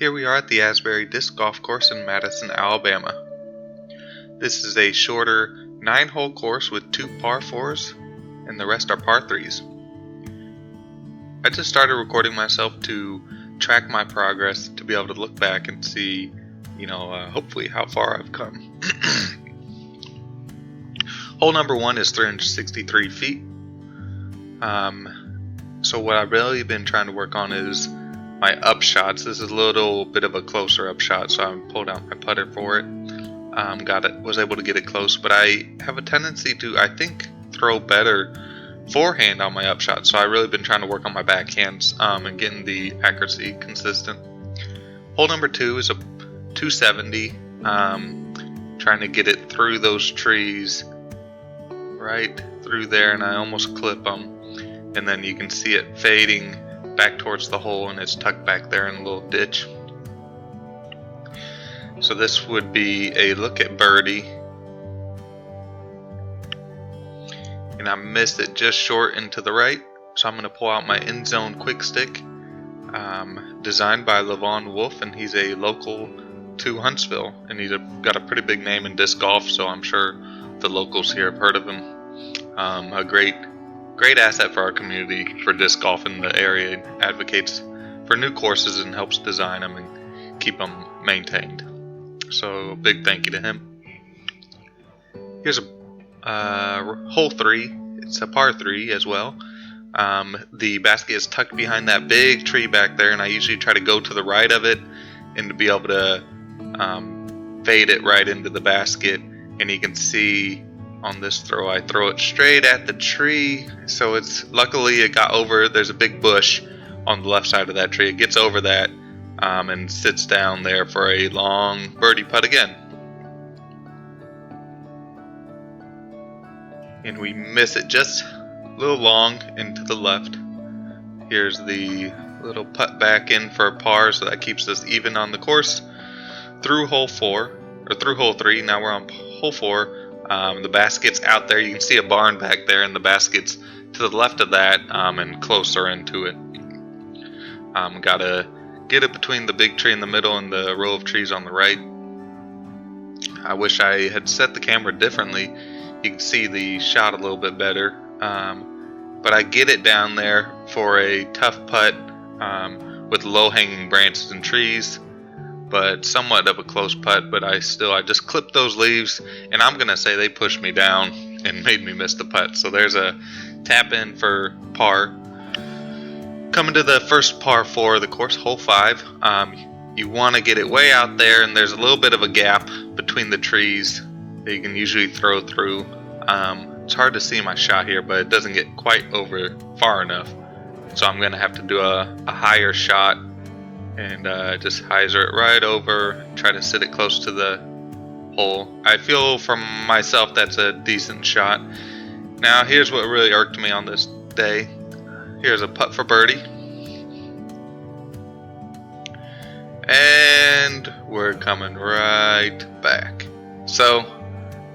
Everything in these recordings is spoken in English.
Here we are at the Asbury Disc Golf Course in Madison, Alabama. This is a shorter 9-hole course with 2 par 4s and the rest are par 3s. I just started recording myself to track my progress, to be able to look back and see, hopefully how far I've come. Hole number 1 is 363 feet. So what I've really been trying to work on is my upshots. This is a little bit of a closer upshot, so I pulled out my putter for it. Was able to get it close, but I have a tendency to, I think, throw better forehand on my upshot. So I've really been trying to work on my backhands and getting the accuracy consistent. Hole number 2 is a 270. Trying to get it through those trees, right through there, and I almost clip them. And then you can see it fading back towards the hole, and it's tucked back there in a little ditch. So this would be a look at birdie, and I missed it just short and to the right. So I'm going to pull out my end zone quick stick, designed by Levon Wolf, and he's a local to Huntsville, and he's got a pretty big name in disc golf, so I'm sure the locals here have heard of him. A great asset for our community for disc golf in the area. It advocates for new courses and helps design them and keep them maintained. So big thank you to him. Here's a hole 3. It's a par 3 as well. The basket is tucked behind that big tree back there, and I usually try to go to the right of it and to be able to fade it right into the basket. And you can see on this throw, I throw it straight at the tree. So luckily it got over. There's a big bush on the left side of that tree. It gets over that and sits down there for a long birdie putt again. And we miss it just a little long and to the left. Here's the little putt back in for a par, so that keeps us even on the course through hole 3. Now we're on hole 4. The basket's out there. You can see a barn back there, and the basket's to the left of that and closer into it. Gotta get it between the big tree in the middle and the row of trees on the right. I wish I had set the camera differently. You can see the shot a little bit better. But I get it down there for a tough putt with low-hanging branches and trees, but somewhat of a close putt. But I just clipped those leaves, and I'm gonna say they pushed me down and made me miss the putt. So there's a tap in for par. Coming to the first par 4 of the course, hole 5. You want to get it way out there, and there's a little bit of a gap between the trees that you can usually throw through. It's hard to see my shot here, but it doesn't get quite over far enough. So I'm gonna have to do a higher shot and just hyzer it right over, try to sit it close to the hole. I feel from myself that's a decent shot. Now here's what really irked me on this day. Here's a putt for birdie, and we're coming right back. So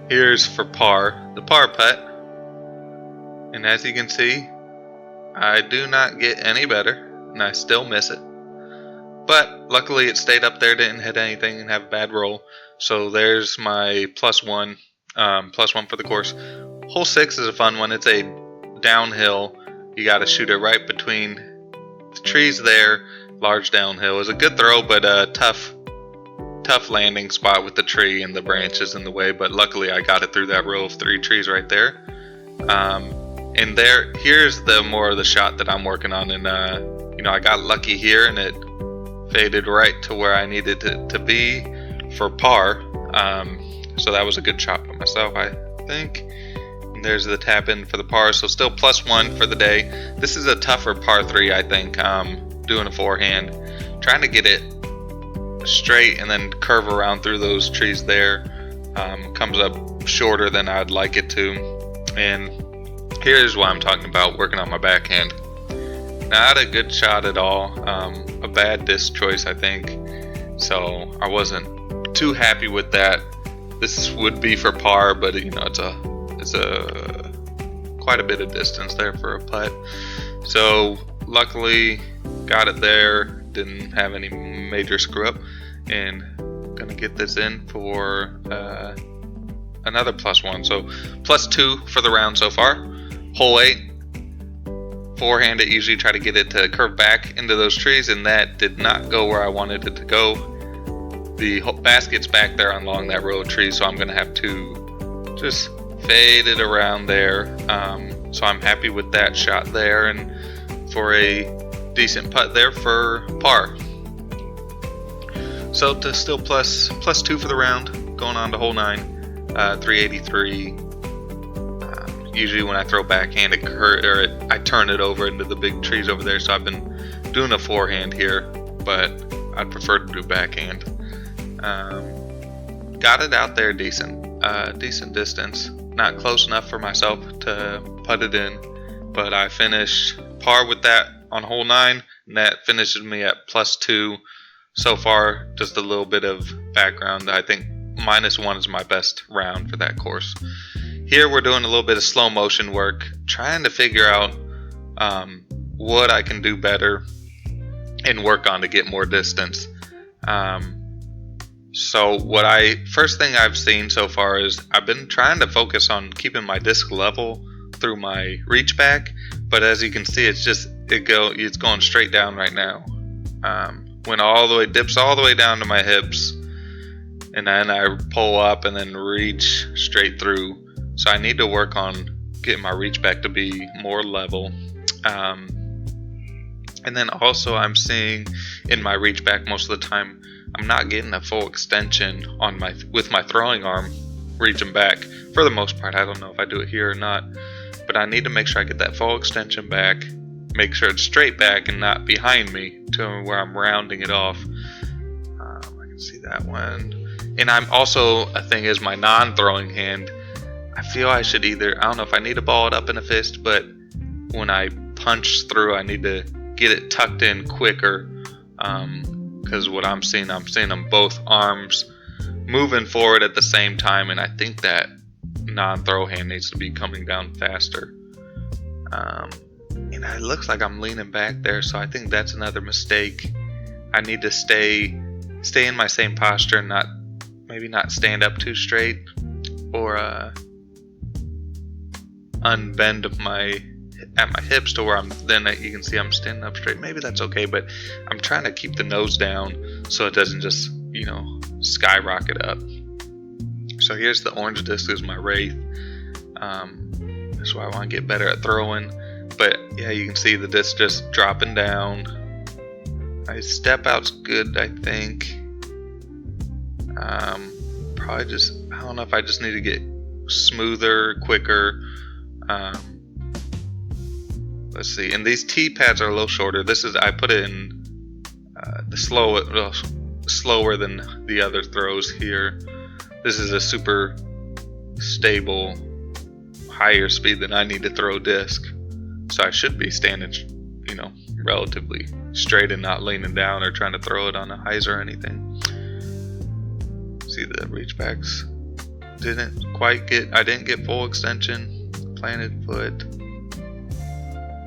here's for par, the par putt, and as you can see, I do not get any better, and I still miss it. But luckily it stayed up there, didn't hit anything and have a bad roll. So there's my +1 for the course. Hole 6 is a fun one. It's a downhill. You got to shoot it right between the trees there. Large downhill. It was a good throw, but a tough landing spot with the tree and the branches in the way. But luckily I got it through that row of 3 trees right there. And here's the more of the shot that I'm working on. And I got lucky here, and it faded right to where I needed it to be for par. So that was a good shot by myself, I think. And there's the tap in for the par, so still +1 for the day. This is a tougher par 3, I think. Doing a forehand, trying to get it straight and then curve around through those trees there. Comes up shorter than I'd like it to. And here's what I'm talking about, working on my backhand. Not a good shot at all. A bad disc choice, I think. So I wasn't too happy with that. This would be for par, but it's a quite a bit of distance there for a putt. So luckily got it there, didn't have any major screw up. And gonna get this in for another +1, so +2 for the round so far. Hole 8, forehand it, usually try to get it to curve back into those trees, and that did not go where I wanted it to go. The basket's back there along that row of trees, so I'm gonna have to just fade it around there. So I'm happy with that shot there, and for a decent putt there for par. So to still +2 for the round, going on to hole 9. 383. Usually when I throw backhand, I turn it over into the big trees over there. So I've been doing a forehand here, but I'd prefer to do backhand. Got it out there decent, decent distance. Not close enough for myself to putt it in, but I finished par with that on hole 9, and that finishes me at +2 so far. Just a little bit of background. I think -1 is my best round for that course. Here we're doing a little bit of slow motion work, trying to figure out what I can do better and work on to get more distance. So first thing I've seen so far is I've been trying to focus on keeping my disc level through my reach back, but as you can see, it's going straight down right now. Dips all the way down to my hips, and then I pull up and then reach straight through. So I need to work on getting my reach back to be more level. And then also I'm seeing in my reach back most of the time I'm not getting a full extension on with my throwing arm reaching back for the most part. I don't know if I do it here or not, but I need to make sure I get that full extension back, make sure it's straight back and not behind me to where I'm rounding it off. I can see that one. And I'm also, a thing is my non-throwing hand, I feel I should I don't know if I need to ball it up in a fist, but when I punch through, I need to get it tucked in quicker, because what I'm seeing them both arms moving forward at the same time, and I think that non-throw hand needs to be coming down faster. And it looks like I'm leaning back there, so I think that's another mistake. I need to stay in my same posture and maybe not stand up too straight, or unbend at my hips to where you can see I'm standing up straight. Maybe that's okay, but I'm trying to keep the nose down so it doesn't just skyrocket up. So here's the orange disc is my Wraith. That's why I want to get better at throwing. But yeah, you can see the disc just dropping down. My step out's good, I think. Probably I don't know if I just need to get smoother, quicker. Let's see. And these T pads are a little shorter. I put it in slower than the other throws here. This is a super stable, higher speed than I need to throw disc. So I should be standing, relatively straight and not leaning down or trying to throw it on a hyzer or anything. See, the reach backs I didn't get full extension, planted foot.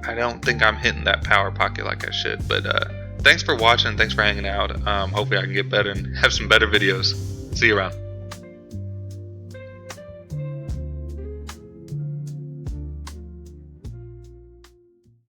I don't think I'm hitting that power pocket like I should, but thanks for watching, thanks for hanging out. Hopefully I can get better and have some better videos. See you around.